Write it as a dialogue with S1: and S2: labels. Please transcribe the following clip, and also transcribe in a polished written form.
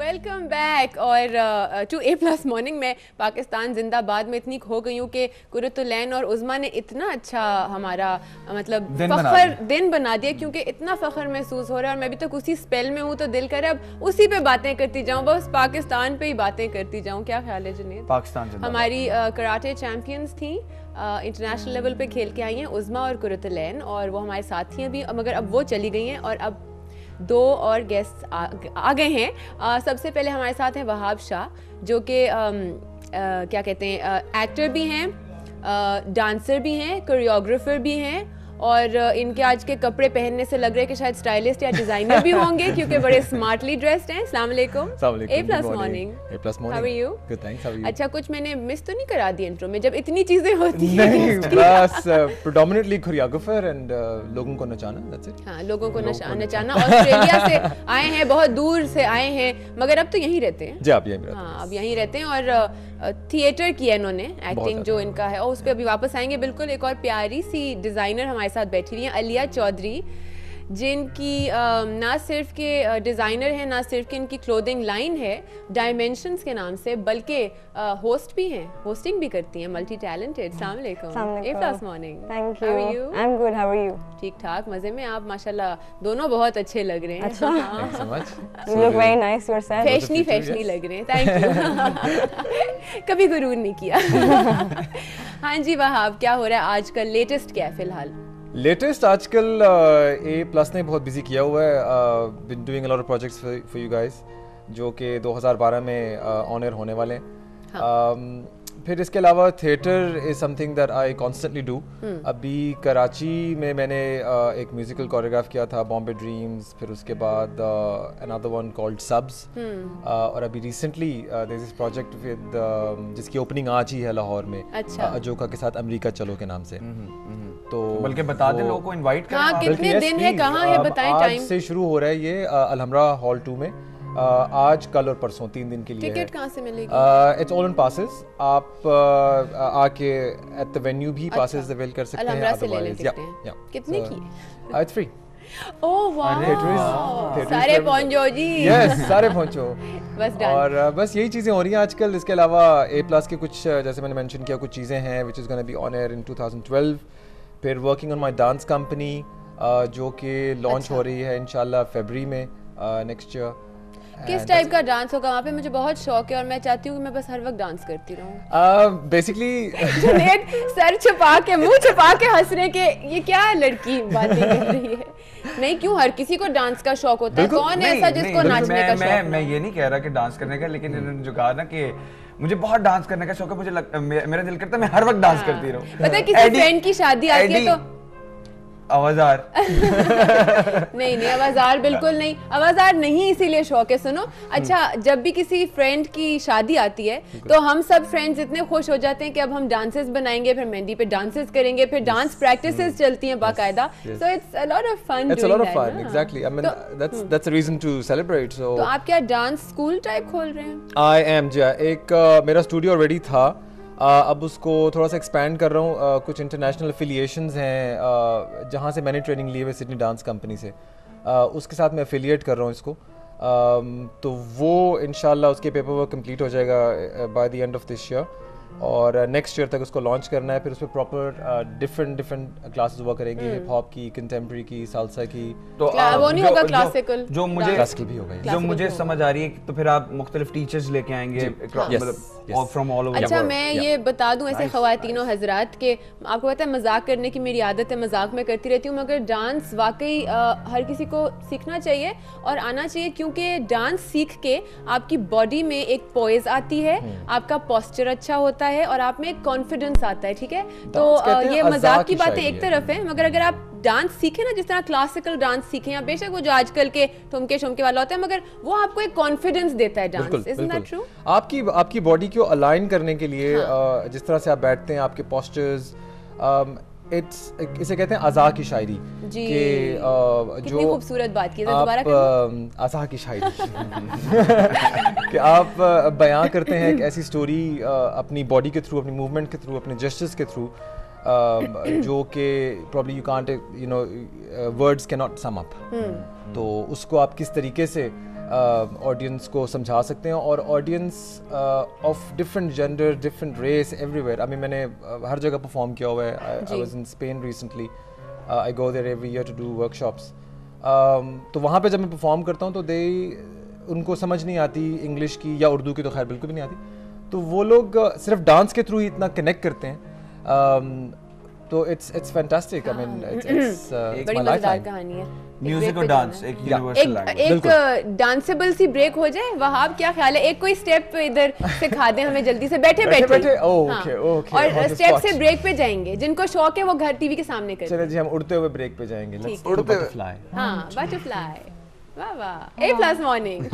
S1: Welcome back और to A plus morning में पाकिस्तान जिंदाबाद में इतनी खो गई हूँ कि कुरतुलैन और उज़मा ने इतना अच्छा हमारा मतलब दिन बना दिया क्योंकि इतना फ़ख्र महसूस हो रहा है और मैं अभी तक उसी स्पेल में हूँ तो दिल करे अब उसी पे बातें करती जाऊँ, बस पाकिस्तान पे ही बातें करती जाऊँ। क्या ख्याल है जुनैद?
S2: पाकिस्तान
S1: हमारी कराटे चैम्पियंस थी, इंटरनेशनल लेवल पे खेल के आई हैं उज़मा और कुरतुलैन और वो हमारे साथी हैं भी, मगर अब वो चली गई हैं और अब दो और गेस्ट आ गए हैं। सबसे पहले हमारे साथ हैं वहाब शाह जो कि क्या कहते हैं एक्टर भी हैं, डांसर भी हैं, कोरियोग्राफर भी हैं और इनके आज के कपड़े पहनने से लग रहा है कि शायद स्टाइलिस्ट या डिजाइनर भी होंगे क्योंकि बड़े स्मार्टली ड्रेस्ड हैं। अस्सलाम वालेकुम।
S2: A
S1: plus morning. How are you?
S2: Good thanks, how are you?
S1: अच्छा, कुछ मैंने मिस तो नहीं करा दी इंट्रो में जब इतनी चीजें होती हैं?
S2: नहीं, बस प्रेडोमिनेटली कोरियोग्राफर एंड लोगों को नचाना, दैट्स इट।
S1: हाँ, लोगों को नचाना। ऑस्ट्रेलिया से आए हैं, बहुत दूर से आए हैं, मगर अब तो यहीं रहते हैं।
S2: जी, आप यहीं रहते हैं।
S1: हाँ, अब यहीं रहते हैं और थिएटर किया इन्होंने, एक्टिंग जो इनका है, और उस पर अभी वापस आएंगे। बिल्कुल एक और प्यारी सी डिज़ाइनर हमारे साथ बैठी हुई हैं, अलिया चौधरी, जिनकी ना सिर्फ के डिज़ाइनर हैं, ना सिर्फ कि इनकी क्लोथिंग लाइन है डायमेंशंस के नाम से, बल्कि होस्ट भी हैं, होस्टिंग भी करती हैं, मल्टी टैलेंटेड। अस्सलाम वालेकुम। A plus morning.
S3: Thank you.
S1: How are you?
S3: I am good, how are you?
S1: ठीक ठाक, मज़े में। आप माशाल्लाह दोनों बहुत अच्छे लग रहे हैं।
S3: अच्छा,
S2: thanks so much.
S3: You look very nice yourself.
S1: Fashiony लग रहे हैं। Thank you. कभी गुरूर नहीं किया। हाँ जी वहाब, क्या हो रहा है आजकल? लेटेस्ट क्या है फिलहाल?
S2: लेटेस्ट आजकल ए प्लस ने बहुत बिजी किया हुआ है, been doing a lot of projects for you guys जो कि 2012 में ऑन एयर होने वाले हैं। हाँ। फिर इसके अलावा theatre is something that I constantly do. अभी कराची में मैंने एक म्यूजिकल कोरियोग्राफ किया था, बॉम्बे ड्रीम्स, फिर उसके बाद अनदर वन कॉल्ड सब्स, और अभी recently there is this project with जिसकी ओपनिंग आज ही है लाहौर में।
S1: अच्छा।
S2: अजोका के साथ अमेरिका चलो के नाम से। तो
S4: बल्कि बता दें लोगों को इनवाइट करें।
S1: हाँ, कितने दिन है, कहाँ है, बताएं टाइम।
S2: आज से शुरू हो रहा है ये अलहमरा हॉल 2 में, आज कल और परसों 3 दिन के लिए।
S1: टिकट कहाँ से मिलेगी?
S2: It's all on passes. आप आके एट द वेन्यू भी पासेस अवेल कर सकते हैं।
S1: अलहमरा से ले लेते हैं। कितने की है?
S2: It's free.
S1: ओह वाह, सारे पहुंचो जी।
S2: यस, सारे पहुंचो।
S1: बस डन।
S2: और बस यही चीज़ें हो रही हैं आजकल। इसके अलावा ए प्लस के कुछ जैसे मैंने मेंशन किया कुछ चीज़ें हैं which is gonna be on air in 2012। फिर working on my dance company जो कि लॉन्च हो रही है इंशाल्लाह फरवरी में नेक्स्ट ईयर।
S1: किस टाइप का डांस होगा वहाँ पे? मुझे बहुत शौक है और मैं चाहती हूँ कि मैं बस हर वक्त डांस करती रहूँ।
S2: बेसिकली
S1: जुनैद सर छुपा के, मुंह छुपा के हंस रहे कि ये क्या लड़की बातें कर रही है। नहीं, क्यों, हर किसी को डांस का शौक होता है। कौन है ऐसा जिसको नाचने का शौक?
S4: मैं ये नहीं कह रहा कि डांस करने का, लेकिन इन्होंने जो कहा ना कि मुझे बहुत डांस करने का शौक है, मेरा दिल करता है मैं हर वक्त डांस करती रहूं।
S1: पता है किसी फ्रेंड की शादी आती है तो
S4: आवाज़ार
S1: नहीं, आवाज़ार बिल्कुल नहीं, आवाज़ार नहीं, इसीलिए शौक है। सुनो, अच्छा, जब भी किसी फ्रेंड की शादी आती है तो हम सब फ्रेंड्स इतने खुश हो जाते हैं कि अब हम डांसेस बनाएंगे, फिर मेहंदी पे डांसेस करेंगे, फिर डांस प्रैक्टिसेस चलती हैं बाकायदा। So it's a lot of fun.
S2: It's a lot of fun, exactly. I mean that's a reason to celebrate. So
S1: तो आप क्या डांस स्कूल टाइप खोल रहे हैं?
S2: आई एम जी, एक मेरा स्टूडियो ऑलरेडी था, अब उसको थोड़ा सा एक्सपैंड कर रहा हूँ। कुछ इंटरनेशनल एफिलिएशंस हैं जहाँ से मैंने ट्रेनिंग ली है सिडनी डांस कंपनी से, उसके साथ मैं एफिलिएट कर रहा हूँ इसको। तो वो इंशाल्लाह उसके पेपर वर्क कंप्लीट हो जाएगा by the end of this year और नेक्स्ट ईयर तक उसको लॉन्च करना है। फिर उस पर प्रॉपर डिफरेंट क्लासेस हुआ करेंगे, हिप हॉप की, कंटेम्प्रेरी की, साल्सा की।
S4: तो
S1: वो नहीं होगा क्लासिकल?
S4: जो मुझे
S2: क्लासिकल भी होगा,
S4: जो मुझे समझ आ रही है, तो फिर आप मुख्तलिफ टीचर्स लेके आएंगे फ्रॉम ऑल ओवर।
S1: अच्छा, मैं ये बता दूं ऐसे ख्वातीनो हजरात के, आपको पता है मजाक करने की मेरी आदत है, मजाक में करती रहती हूँ, मगर डांस वाकई हर किसी को सीखना चाहिए और आना चाहिए, क्योंकि डांस सीख के आपकी बॉडी में एक पोइज आती है, आपका पोस्चर अच्छा होता है और आप में एक कॉन्फिडेंस आता है। ठीक है, तो ये मजाक की बातें एक तरफ है, मगर अगर आप डांस सीखे ना, जिस तरह क्लासिकल डांस सीखे, या बेशक वो जो आजकल के ठुमके शुमके वाला होता है, मगर वो आपको एक कॉन्फिडेंस देता है डांस। Isn't that true?
S2: आपकी बॉडी को अलाइन करने के लिए जिस तरह से आप बैठते हैं, आपके पोस्चर्स, इसे कहते हैं अज़ा की शायरी
S1: जी।
S2: कि
S1: जो खूबसूरत बात की, दोबारा करना।
S2: अज़ा की शायरी कि आप बयां करते हैं एक ऐसी स्टोरी अपनी बॉडी के थ्रू, अपनी मूवमेंट के थ्रू, अपने जेस्चर्स के थ्रू, जो कि probably you can't, you know, words can not sum up. तो उसको आप किस तरीके से ऑडियंस को समझा सकते हैं और audience of different gender, different race, everywhere. अभी मैंने हर जगह परफॉर्म किया हुआ है। I was in Spain recently, I go there every year to do workshops. तो वहाँ पे जब मैं परफॉर्म करता हूँ तो उनको समझ नहीं आती इंग्लिश की या उर्दू की, तो खैर बिल्कुल भी नहीं आती, तो वो लोग सिर्फ डांस के थ्रू ही इतना कनेक्ट करते हैं। तो it's fantastic. I mean it's
S1: बड़ी मजेदार कहानी है।
S4: म्यूजिक और डांस एक यूनिवर्सल लैंग्वेज।
S1: एक डांसेबल सी ब्रेक हो जाए। वहाब क्या ख्याल है, एक कोई स्टेप इधर सिखा दें हमें जल्दी से, बैठे बैठे।
S2: Okay okay.
S1: और स्टेप से ब्रेक पे जाएंगे, जिनको शौक है वो घर टीवी के सामने करें।
S2: चलिए जी, हम उड़ते हुए ब्रेक पे जाएंगे।
S1: ठीक
S2: उड़ते हुए
S4: बटरफ्लाई।
S1: हाँ, बटरफ्लाई। वाह वाह, A+ मॉर्निंग।